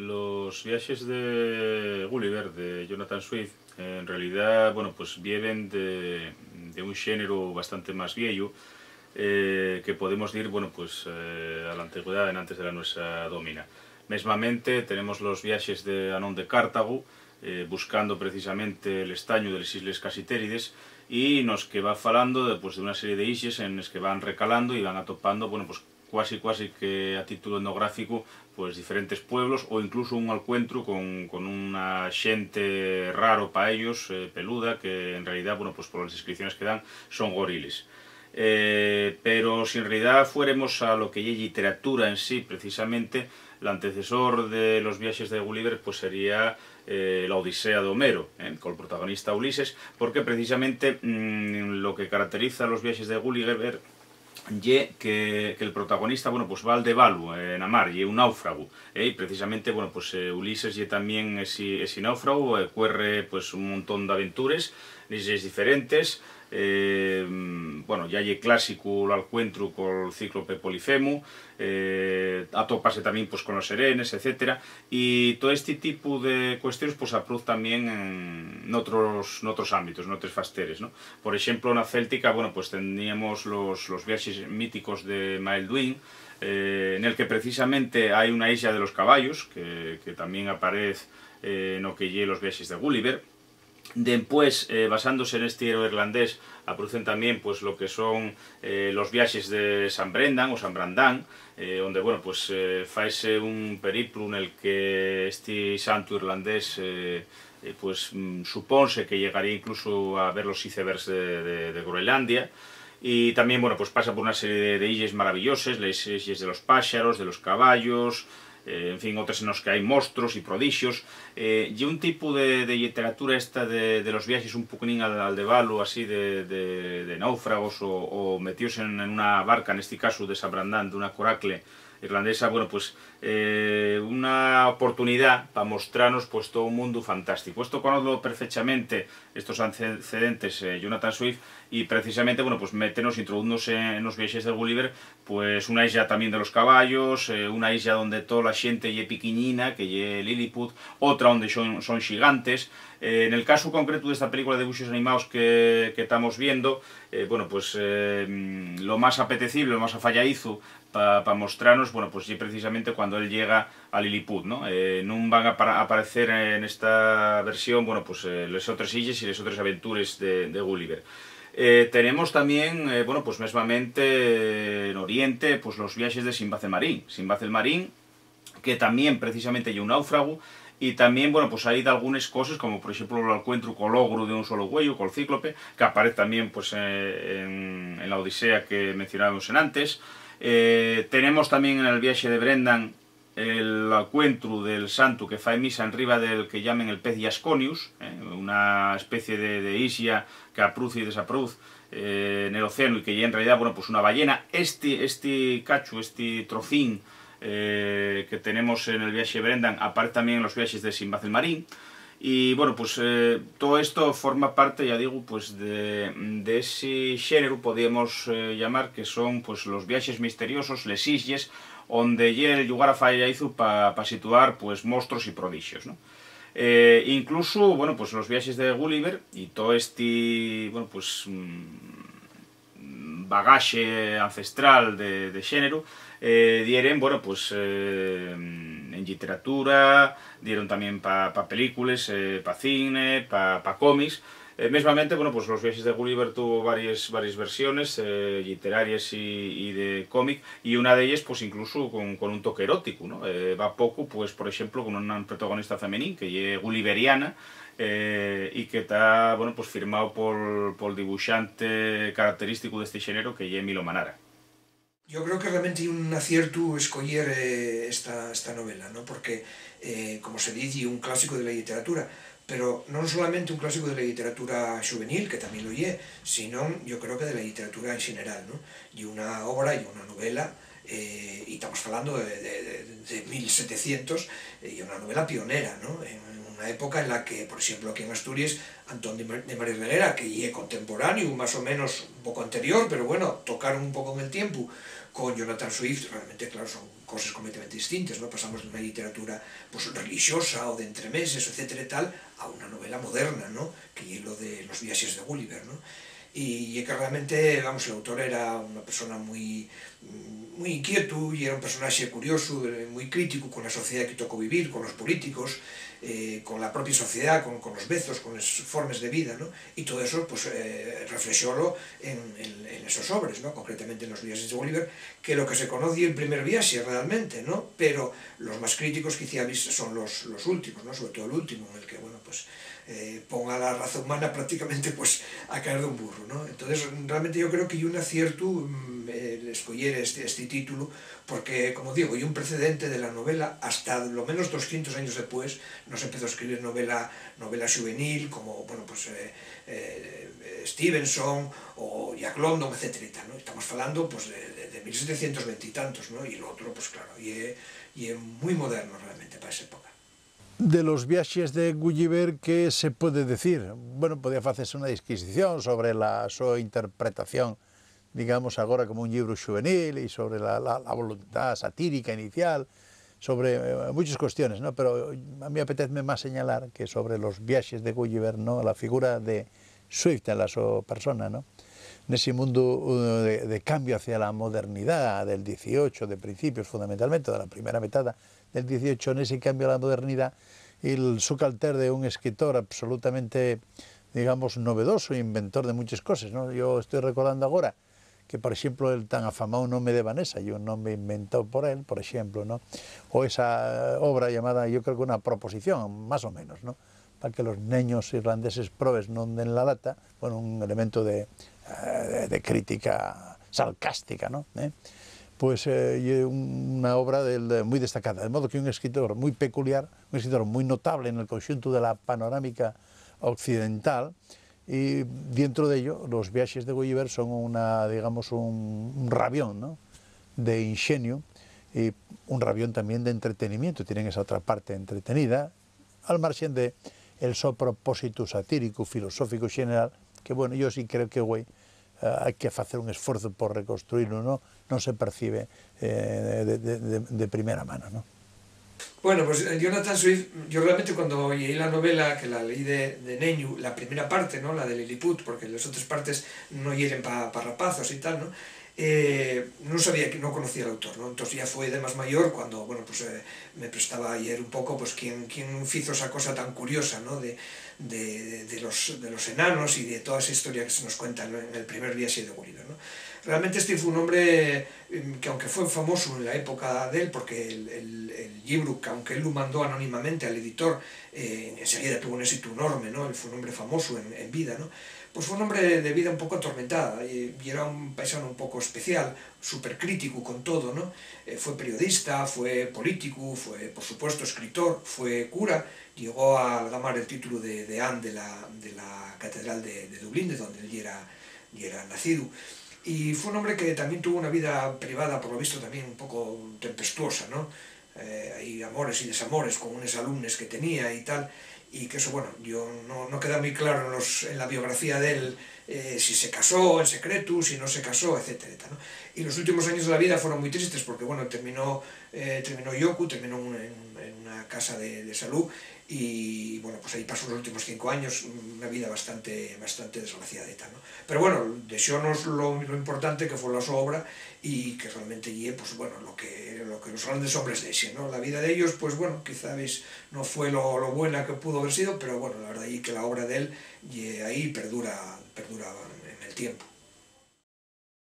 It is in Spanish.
Los viajes de Gulliver, de Jonathan Swift, en realidad, bueno, pues vienen de un xénero bastante más viejo, que podemos decir, bueno, pues a la antigüedad en antes de la nuestra domina. Mesmamente tenemos los viajes de Anón de Cartago, buscando precisamente el estaño de las islas Casitérides, y nos que va falando de una serie de islas en las que van recalando y van atopando, bueno, pues cuasi que a título etnográfico, pues diferentes pueblos o incluso un encuentro con una xente raro para ellos, peluda, que en realidad, bueno, pues por las descripciones que dan, son goriles. Pero si en realidad fuéramos a lo que es literatura en sí, precisamente, el antecesor de los viajes de Gulliver pues sería la Odisea de Homero, con el protagonista Ulises, porque precisamente lo que caracteriza a los viajes de Gulliver ye que el protagonista, bueno, pues va al devalu en a mar, ye un náufrago, y precisamente, bueno, pues Ulises ye también ese náufrago, cuerre pues un montón de aventuras, islas diferentes, bueno, ya lle clásico el encuentro con el cíclope Polifemo, atópase también pues con los serenes, etc. Y todo este tipo de cuestiones pues apruz también en otros ámbitos, en otros fasteres, ¿no? Por ejemplo, en la Céltica, bueno, pues teníamos los viajes míticos de Maelduin, en el que precisamente hay una isla de los caballos, que también aparece en lo que lle los viajes de Gulliver. Después, basándose en este héroe irlandés, aparecen también pues lo que son los viajes de San Brendan o San Brandán, donde, bueno, pues faese un periplo en el que este santo irlandés pues supónse que llegaría incluso a ver los icebergs de Groenlandia. Y también, bueno, pues pasa por una serie de islas maravillosas, las islas de los pájaros, de los caballos, en fin, otras en las que hay monstruos y prodigios, y un tipo de literatura esta de los viajes un poquitín al devalu, así de náufragos o metidos en una barca, en este caso de San Brandán, de una coracle irlandesa, bueno, pues una oportunidad para mostrarnos pues todo un mundo fantástico. Esto conozco perfectamente estos antecedentes Jonathan Swift, y precisamente, bueno, pues meternos, introducirnos en los viajes de Gulliver, pues una isla también de los caballos, una isla donde toda la xente lle piquiñina, que lle Lilliput, otra donde son gigantes. En el caso concreto de esta película de dibujos animados que estamos viendo, bueno, pues lo más apetecible, lo más afalladizo para mostrarnos, bueno, pues precisamente cuando él llega a Lilliput, ¿no? No van a aparecer en esta versión, bueno, pues las otras islas y las otras aventuras de Gulliver. Tenemos también, bueno, pues mesmamente en Oriente, pues los viajes de Sinbad el Marín. Sinbad el Marín, que también precisamente hay un náufrago, y también, bueno, pues hay de algunas cosas, como por ejemplo el encuentro con el ogro de un solo huello, con el cíclope, que aparece también pues en la Odisea que mencionábamos en antes. Tenemos también en el viaje de Brendan el encuentro del santo que fa misa en riba del que llamen el pez Iasconius, una especie de isla que apruz y desapruz en el océano, y que ya en realidad, bueno, pues una ballena. Este cacho, este trocín que tenemos en el viaje de Brendan aparece también en los viajes de Sinbad el Marín. Y bueno, pues todo esto forma parte, ya digo, pues de ese género, podríamos llamar, que son pues los viajes misteriosos, les isles, donde lle el lugar afalladizo para situar pues monstruos y prodigios, ¿no? Incluso, bueno, pues los viajes de Gulliver y todo este, bueno, pues bagaxe ancestral de xénero, dieren, bueno, pues en literatura, dieron también para películas, para cine, para cómics. Mesmamente, bueno, pues los viajes de Gulliver tuvo varias versiones literarias y de cómic, y una de ellas pues incluso con un toque erótico, ¿no? Va poco, pues por ejemplo, con una protagonista femenina que es gulliveriana, y que está, bueno, pues firmado por el dibujante característico de este género, que es Milo Manara. Yo creo que realmente hay un acierto escoger esta novela, ¿no? Porque, como se dice, un clásico de la literatura, pero non solamente un clásico de la literatura juvenil, que tamén lo é, sino yo creo que de la literatura en general, ¿no? Y una obra y una novela, y estamos hablando de 1700, y una novela pionera, ¿no? En una época en la que, por ejemplo, aquí en Asturias, Antón de María Reguera, que es contemporáneo, más o menos un poco anterior, pero bueno, tocaron un poco en el tiempo, con Jonathan Swift, realmente, claro, son cosas completamente distintas, ¿no? Pasamos de una literatura pues, religiosa o de entremeses, etcétera y tal, a una novela moderna, ¿no? Que es lo de los viajes de Gulliver, ¿no? Y que realmente, vamos, el autor era una persona muy inquieto y era un personaje curioso, muy crítico con la sociedad que tocó vivir, con los políticos, con la propia sociedad, con los vezos, con las formas de vida, ¿no? Y todo eso, pues, reflexionó en esos obras, ¿no? Concretamente en los viajes de Gulliver, que lo que se conoce el primer viaje realmente, ¿no? Pero los más críticos quizá son los últimos, ¿no? Sobre todo el último, en el que, bueno, pues, ponga a la raza humana prácticamente pues, a caer de un burro, ¿no? Entonces, realmente yo creo que hay un acierto escoger este título, porque, como digo, hay un precedente de la novela, hasta lo menos 200 años después, no se empezó a escribir novela juvenil, como, bueno, pues, Stevenson o Jack London, etc. ¿no? Estamos hablando pues, de 1720 y tantos, ¿no? Y lo otro, pues claro, y es muy moderno realmente para esa época. De los viajes de Gulliver, ¿qué se puede decir? Bueno, podría hacerse una disquisición sobre la su interpretación, digamos, ahora como un libro juvenil y sobre la voluntad satírica inicial, sobre muchas cuestiones, ¿no? Pero a mí apetece más señalar que sobre los viajes de Gulliver, ¿no? La figura de Swift en la su persona, ¿no? En ese mundo de cambio hacia la modernidad del 18, de principios fundamentalmente, de la primera mitad del 18, en ese cambio a la modernidad, el su caracter de un escritor absolutamente, digamos, novedoso, inventor de muchas cosas, ¿no? Yo estoy recordando ahora que, por ejemplo, el tan afamado nombre de Vanessa, y un nombre inventado por él, por ejemplo, ¿no? O esa obra llamada, yo creo que una proposición, más o menos, ¿no? Para que los niños irlandeses probes no den la lata, bueno, un elemento de crítica sarcástica, ¿no? Pues una obra muy destacada, de modo que un escritor muy peculiar, un escritor muy notable en el conjunto de la panorámica occidental, y dentro de ello los viajes de Gulliver son digamos, un rabión, ¿no? De ingenio y un rabión también de entretenimiento, tienen esa otra parte entretenida, al margen de el so propósito satírico, filosófico general, que bueno, yo sí creo que hay que hacer un esfuerzo por reconstruirlo, no se percibe de primera mano, ¿no? Bueno, pues Jonathan Swift, yo realmente cuando leí la novela, que la leí de Neñu, la primera parte, ¿no? La de Lilliput, porque las otras partes no hieren para rapazos y tal, ¿no? No sabía, no conocía al autor, ¿no? Entonces ya fue de más mayor cuando, bueno, pues me prestaba ayer un poco, pues quién hizo esa cosa tan curiosa, ¿no? De los enanos y de toda esa historia que se nos cuenta en el primer viaje de Gulliver, ¿no? Realmente este fue un hombre que, aunque fue famoso en la época de él, porque el libro, que aunque él lo mandó anónimamente al editor, enseguida tuvo un éxito enorme, ¿no? Él fue un hombre famoso en vida, ¿no? Pues fue un hombre de vida un poco atormentada y era un paisano un poco especial, súper crítico con todo, ¿no? Fue periodista, fue político, fue, por supuesto, escritor, fue cura, llegó a ganar el título de deán de la Catedral de Dublín, de donde él era nacido. Y fue un hombre que también tuvo una vida privada, por lo visto, también un poco tempestuosa, ¿no? Hay amores y desamores con unos alumnos que tenía y tal, y que eso, bueno, yo no queda muy claro en la biografía de él si se casó en secreto, si no se casó, etcétera, ¿no? Y los últimos años de la vida fueron muy tristes porque, bueno, terminó Yoku, terminó en una casa de salud y, bueno, pues ahí pasó los últimos 5 años, una vida bastante desgraciada y tal, ¿no? Pero bueno, deseónos lo importante que fue la su obra y que realmente pues bueno, lo que los grandes hombres desean, ¿no? La vida de ellos, pues bueno, quizá no fue lo buena que pudo haber sido, pero bueno, la verdad es que la obra de él ahí perdura en el tiempo.